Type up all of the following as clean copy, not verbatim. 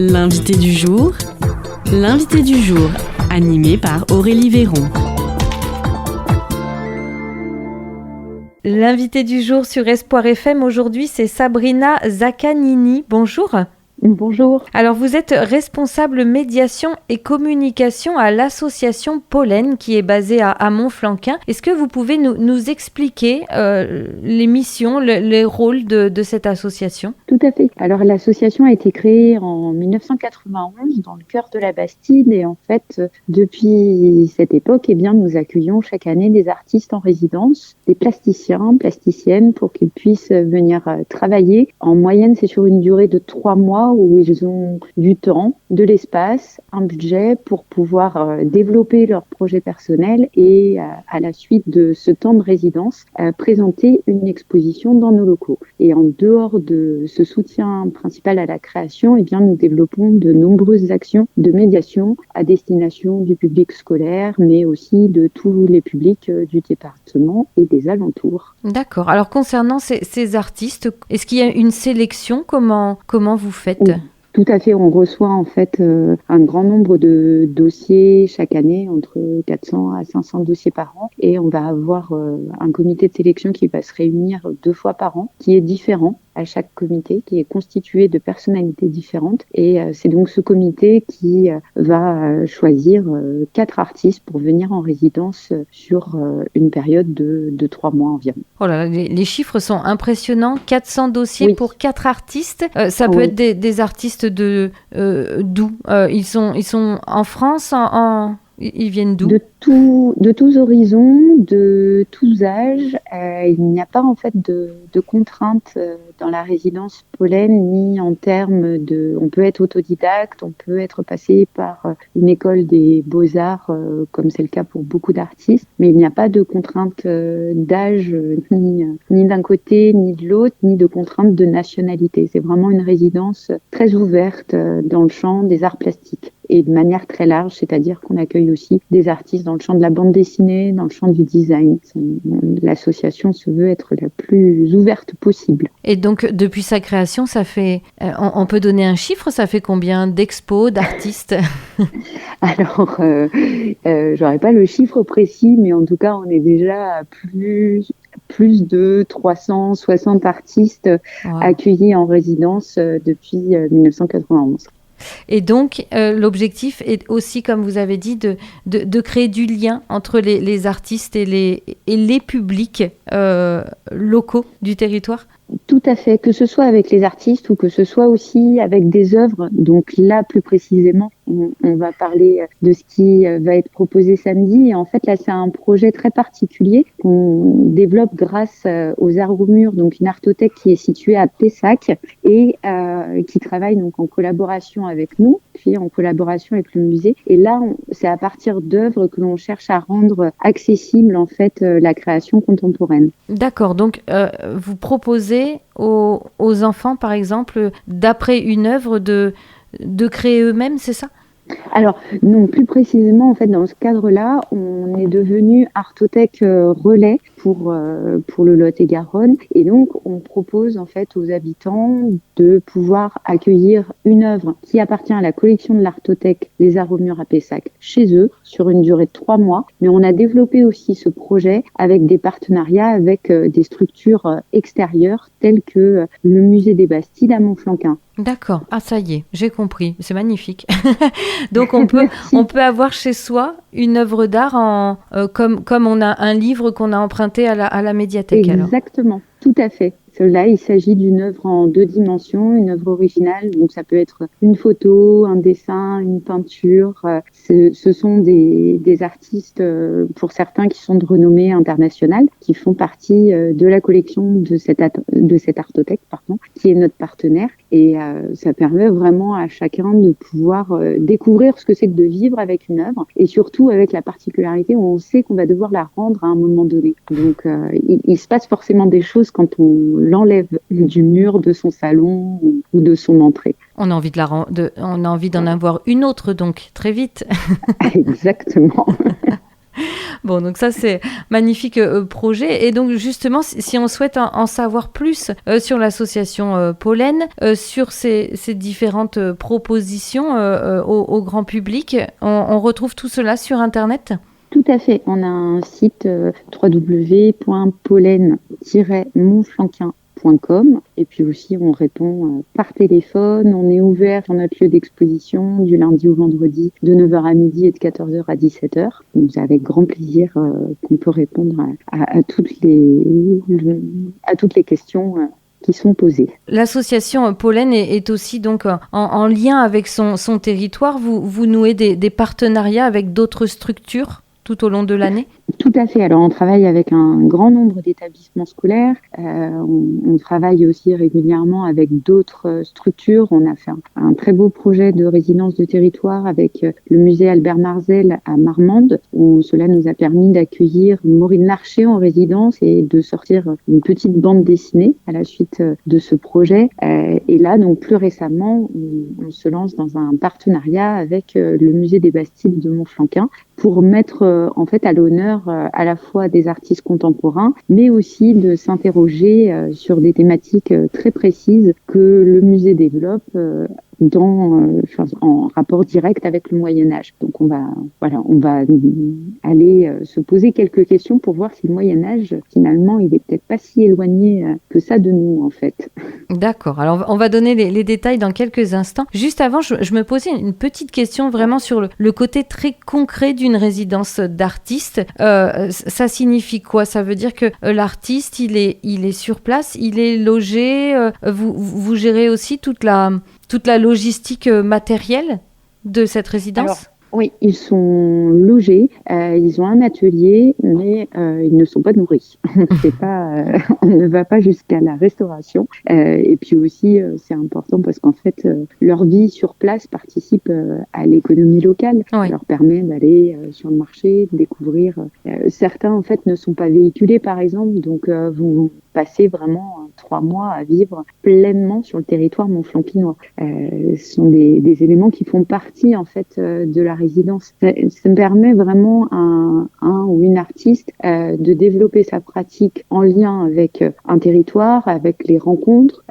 L'invité du jour, animé par Aurélie Véron. L'invité du jour sur Espoir FM aujourd'hui, c'est Sabrina Zaccagnini. Bonjour. Bonjour. Alors vous êtes responsable médiation et communication à l'association Pollen qui est basée à Montflanquin. Est-ce que vous pouvez nous expliquer les missions, les rôles de cette association ? Tout à fait. Alors l'association a été créée en 1991 dans le cœur de la Bastide et en fait depuis cette époque, nous accueillons chaque année des artistes en résidence, des plasticiens, plasticiennes pour qu'ils puissent venir travailler. En moyenne, c'est sur une durée de 3 mois où ils ont du temps, de l'espace, un budget pour pouvoir développer leurs projets personnels et à la suite de ce temps de résidence, présenter une exposition dans nos locaux. Et en dehors de ce soutien principal à la création, nous développons de nombreuses actions de médiation à destination du public scolaire, mais aussi de tous les publics du département et des alentours. D'accord. Alors concernant ces artistes, est-ce qu'il y a une sélection ? Comment vous faites ? Oui. Tout à fait, on reçoit en fait un grand nombre de dossiers chaque année, entre 400 à 500 dossiers par an, et on va avoir un comité de sélection qui va se réunir 2 fois par an, qui est différent à chaque comité, qui est constitué de personnalités différentes, et c'est donc ce comité qui va choisir 4 artistes pour venir en résidence sur une période de 3 mois environ. Oh là là, les chiffres sont impressionnants, 400 dossiers Oui. pour 4 artistes, ça peut être des artistes de d'où ils sont en France, ils viennent d'où ? De tous horizons, de tous âges. Il n'y a pas en fait de contraintes dans la résidence Pollen, ni en termes de... On peut être autodidacte, on peut être passé par une école des beaux-arts, comme c'est le cas pour beaucoup d'artistes, mais il n'y a pas de contraintes d'âge, ni d'un côté, ni de l'autre, ni de contraintes de nationalité. C'est vraiment une résidence très ouverte dans le champ des arts plastiques et de manière très large, c'est-à-dire qu'on accueille aussi des artistes dans le champ de la bande dessinée, dans le champ du design. L'association se veut être la plus ouverte possible. Et donc, depuis sa création, ça fait... on peut donner un chiffre ? Ça fait combien d'expos, d'artistes ? Alors, j'aurais pas le chiffre précis, mais en tout cas, on est déjà à plus de 360 artistes accueillis en résidence depuis 1991. Et donc, l'objectif est aussi, comme vous avez dit, de créer du lien entre les artistes et les publics locaux du territoire. Tout à fait, que ce soit avec les artistes ou que ce soit aussi avec des œuvres. Donc là, plus précisément, on va parler de ce qui va être proposé samedi. Et en fait, là, c'est un projet très particulier qu'on développe grâce aux Arts au Mur, donc une artothèque qui est située à Pessac et qui travaille donc en collaboration avec nous, puis en collaboration avec le musée. Et là, c'est à partir d'œuvres que l'on cherche à rendre accessible en fait la création contemporaine. D'accord, donc vous proposez aux enfants, par exemple, d'après une œuvre, de créer eux-mêmes, c'est ça ? Alors, non, plus précisément, en fait, dans ce cadre-là, on est devenu artothèque relais pour le Lot-et-Garonne. Et donc, on propose, en fait, aux habitants de pouvoir accueillir une œuvre qui appartient à la collection de l'artothèque des Arts au Mur à Pessac chez eux sur une durée de 3 mois. Mais on a développé aussi ce projet avec des partenariats avec des structures extérieures telles que le musée des Bastides à Montflanquin. D'accord. Ah, ça y est, j'ai compris. C'est magnifique. Donc, on peut avoir chez soi une œuvre d'art comme on a un livre qu'on a emprunté à la médiathèque. Exactement, alors. tout à fait. Là, il s'agit d'une œuvre en 2 dimensions, une œuvre originale. Donc, ça peut être une photo, un dessin, une peinture. Ce sont des artistes, pour certains, qui sont de renommée internationale, qui font partie de la collection de cette artothèque, qui est notre partenaire. Et ça permet vraiment à chacun de pouvoir découvrir ce que c'est que de vivre avec une œuvre, et surtout avec la particularité où on sait qu'on va devoir la rendre à un moment donné. Donc, il se passe forcément des choses quand on l'enlève du mur de son salon ou de son entrée. On a envie d'en avoir une autre, donc, très vite. Exactement. Bon, donc ça, c'est magnifique projet. Et donc, justement, si on souhaite en savoir plus sur l'association Pollen, sur ces différentes propositions au grand public, on retrouve tout cela sur Internet? Tout à fait. On a un site www.pollen-montflanquin.com et puis aussi on répond par téléphone. On est ouvert sur notre lieu d'exposition du lundi au vendredi de 9h à midi et de 14h à 17h. Donc c'est avec grand plaisir qu'on peut répondre à toutes les questions qui sont posées. L'association Pollen est aussi donc en lien avec son territoire. Vous nouez des partenariats avec d'autres structures tout au long de l'année? Tout à fait. Alors, on travaille avec un grand nombre d'établissements scolaires. On travaille aussi régulièrement avec d'autres structures. On a fait un très beau projet de résidence de territoire avec le musée Albert Marzel à Marmande, où cela nous a permis d'accueillir Maureen Larcher en résidence et de sortir une petite bande dessinée à la suite de ce projet. Et là, donc, plus récemment, on se lance dans un partenariat avec le musée des Bastides de Montflanquin pour mettre en fait à l'honneur à la fois des artistes contemporains, mais aussi de s'interroger sur des thématiques très précises que le musée développe en rapport direct avec le Moyen-Âge. Donc on va aller se poser quelques questions pour voir si le Moyen-Âge, finalement, il est peut-être pas si éloigné que ça de nous, en fait. D'accord. Alors on va donner les détails dans quelques instants. Juste avant, je me posais une petite question vraiment sur le côté très concret d'une résidence d'artiste. Ça signifie quoi? Ça veut dire que l'artiste, il est sur place, il est logé. Vous gérez aussi toute la logistique matérielle de cette résidence? Alors, oui, ils sont logés, ils ont un atelier, mais ils ne sont pas nourris. On ne va pas jusqu'à la restauration. Et puis aussi, c'est important parce qu'en fait, leur vie sur place participe à l'économie locale. Oui. Ça leur permet d'aller sur le marché, de découvrir. Certains, en fait, ne sont pas véhiculés, par exemple, donc vont passer vraiment 3 mois à vivre pleinement sur le territoire montflankinois. Ce sont des éléments qui font partie, en fait, de la résidence. Ça me permet vraiment à un ou une artiste de développer sa pratique en lien avec un territoire, avec les rencontres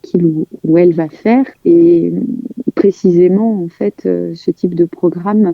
qu'il ou elle va faire. Et précisément, en fait, ce type de programme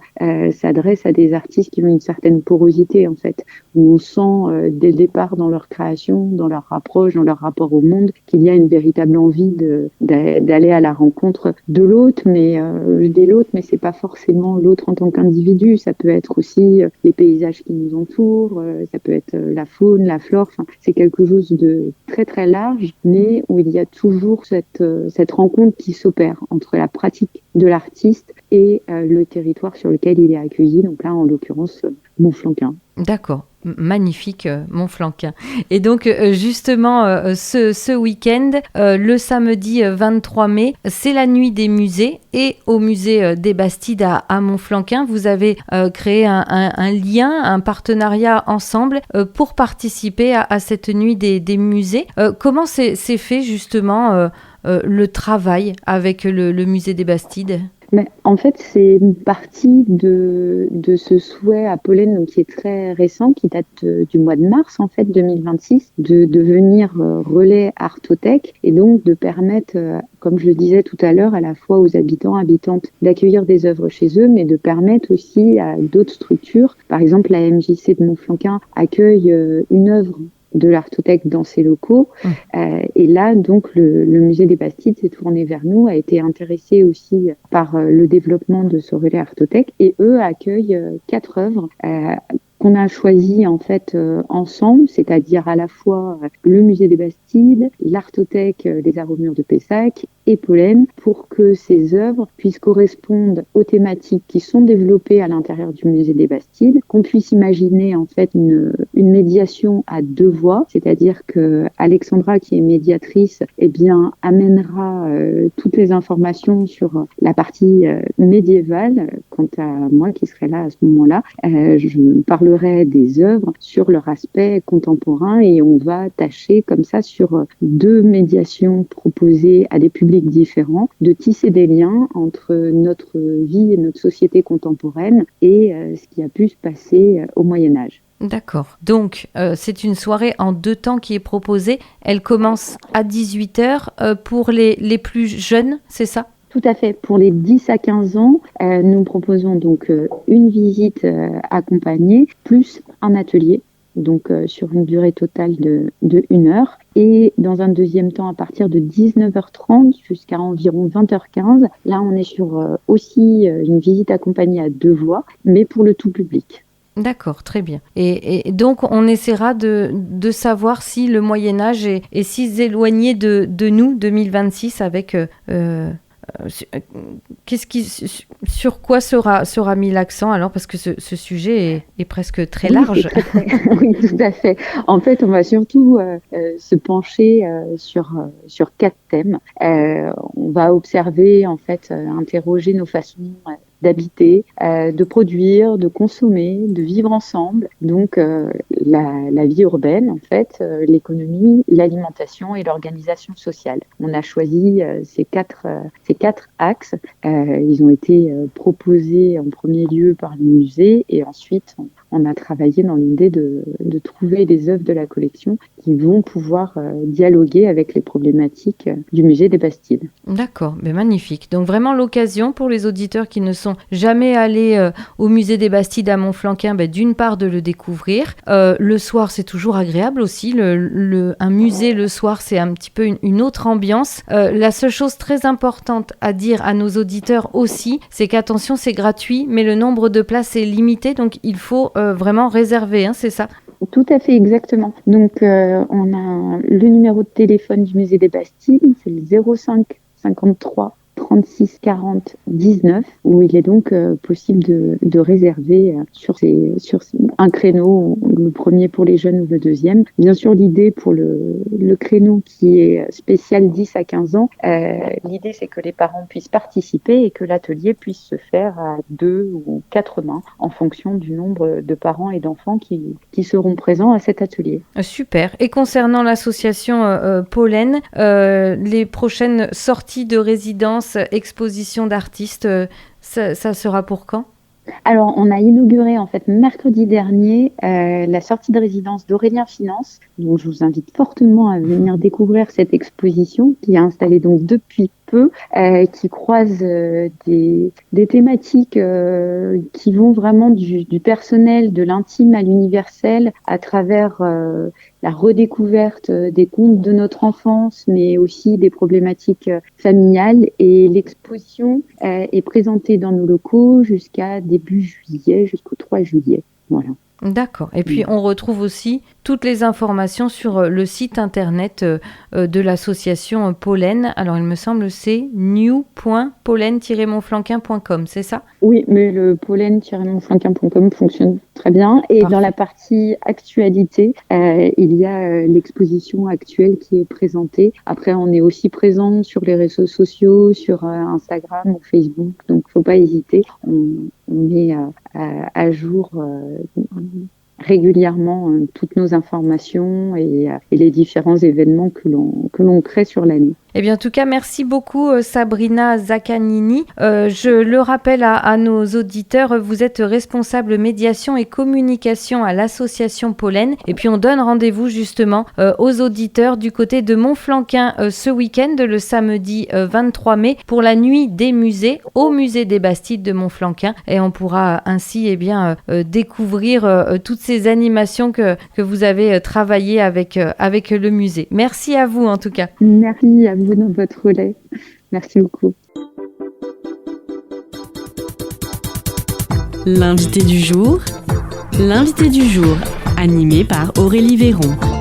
s'adresse à des artistes qui ont une certaine porosité, en fait, où on sent dès le départ dans leur création, dans leur approche, dans leur rapport au monde, qu'il y a une véritable envie d'aller à la rencontre de l'autre, mais je dis l'autre, mais c'est pas forcément l'autre en tant qu'individu, ça peut être aussi les paysages qui nous entourent, ça peut être la faune, la flore, enfin, c'est quelque chose de très très large, mais où il y a toujours cette rencontre qui s'opère entre la pratique de l'artiste et le territoire sur lequel il est accueilli, donc là en l'occurrence Montflanquin. D'accord. Magnifique Montflanquin. Et donc justement ce week-end, le samedi 23 mai, c'est la nuit des musées et au musée des Bastides à Montflanquin, vous avez créé un lien, un partenariat ensemble pour participer à cette nuit des musées. Comment c'est fait justement le travail avec le musée des Bastides ? Mais en fait, c'est une partie de ce souhait à Pollen, donc, qui est très récent, qui date du mois de mars, en fait, 2026, de devenir relais Artothèque et donc de permettre, comme je le disais tout à l'heure, à la fois aux habitants, habitantes d'accueillir des œuvres chez eux, mais de permettre aussi à d'autres structures. Par exemple, la MJC de Montflanquin accueille une œuvre de l'Artothèque dans ses locaux. Et là, donc, le musée des Bastides s'est tourné vers nous, a été intéressé aussi par le développement de ce relais Artothèque. Et eux accueillent 4 œuvres qu'on a choisi en fait ensemble, c'est-à-dire à la fois le musée des Bastides, l'Artothèque des Aromures de Pessac et Pollen, pour que ces œuvres puissent correspondre aux thématiques qui sont développées à l'intérieur du musée des Bastides, qu'on puisse imaginer en fait une médiation à 2 voix, c'est-à-dire que Alexandra, qui est médiatrice, eh bien amènera toutes les informations sur la partie médiévale. Quant à moi qui serai là à ce moment-là, je parlerai explorerait des œuvres sur leur aspect contemporain, et on va tâcher comme ça sur 2 médiations proposées à des publics différents de tisser des liens entre notre vie et notre société contemporaine et ce qui a pu se passer au Moyen-Âge. D'accord. Donc, c'est une soirée en 2 temps qui est proposée. Elle commence à 18h pour les plus jeunes, c'est ça ? Tout à fait. Pour les 10 à 15 ans, nous proposons donc une visite accompagnée plus un atelier, donc sur une durée totale de 1 heure. Et dans un deuxième temps, à partir de 19h30 jusqu'à environ 20h15, là on est sur aussi une visite accompagnée à 2 voix, mais pour le tout public. D'accord, très bien. Et donc, on essaiera de savoir si le Moyen-Âge est si éloigné de nous, 2026, avec... sur quoi sera mis l'accent alors, parce que ce sujet est presque très large. Oui, tout à fait. En fait, on va surtout se pencher sur 4 thèmes. On va observer, en fait, interroger nos façons d'habiter, de produire, de consommer, de vivre ensemble. Donc la vie urbaine, en fait, l'économie, l'alimentation et l'organisation sociale. On a choisi ces quatre axes. Ils ont été proposés en premier lieu par le musée, et ensuite on a travaillé dans l'idée de trouver des œuvres de la collection qui vont pouvoir dialoguer avec les problématiques du musée des Bastides. D'accord, mais magnifique. Donc vraiment l'occasion pour les auditeurs qui ne sont jamais allés au musée des Bastides à Montflanquin, d'une part de le découvrir. Le soir, c'est toujours agréable aussi. Un musée le soir, c'est un petit peu une autre ambiance. La seule chose très importante à dire à nos auditeurs aussi, c'est qu'attention, c'est gratuit, mais le nombre de places est limité, donc il faut vraiment réserver, hein, c'est ça ? Tout à fait, exactement. Donc, on a le numéro de téléphone du musée des Bastides, c'est le 05 53 36 40 19, où il est donc possible de réserver sur un créneau, le premier pour les jeunes ou le deuxième. Bien sûr, l'idée pour le créneau qui est spécial 10 à 15 ans, l'idée c'est que les parents puissent participer et que l'atelier puisse se faire à 2 ou 4 mains en fonction du nombre de parents et d'enfants qui seront présents à cet atelier. Super. Et concernant l'association Pollen, les prochaines sorties de résidence, exposition d'artistes, ça sera pour quand ? Alors, on a inauguré en fait mercredi dernier la sortie de résidence d'Aurélien Finance. Donc, je vous invite fortement à venir découvrir cette exposition qui est installée donc depuis peu, qui croise des thématiques qui vont vraiment du personnel, de l'intime à l'universel, à travers la redécouverte des contes de notre enfance, mais aussi des problématiques familiales. Et l'exposition est présentée dans nos locaux jusqu'à début juillet, jusqu'au 3 juillet. Voilà. D'accord. Et puis, on retrouve aussi toutes les informations sur le site internet de l'association Pollen. Alors, il me semble c'est new.pollen-montflanquin.com, c'est ça ? Oui, mais le pollen-montflanquin.com fonctionne très bien. Et Parfait. Dans la partie actualité, il y a l'exposition actuelle qui est présentée. Après, on est aussi présent sur les réseaux sociaux, sur Instagram ou Facebook. Donc, faut pas hésiter. On met à jour régulièrement toutes nos informations et les différents événements que l'on crée sur l'année. Eh bien, en tout cas, merci beaucoup Sabrina Zaccanini. Je le rappelle à nos auditeurs, vous êtes responsable médiation et communication à l'association Pollen. Et puis, on donne rendez-vous justement aux auditeurs du côté de Montflanquin ce week-end, le samedi 23 mai, pour la nuit des musées au musée des Bastides de Montflanquin. Et on pourra ainsi découvrir toutes ces animations que vous avez travaillées avec le musée. Merci à vous en tout cas. Merci à vous dans votre relais. Merci beaucoup. L'invité du jour, animé par Aurélie Véron.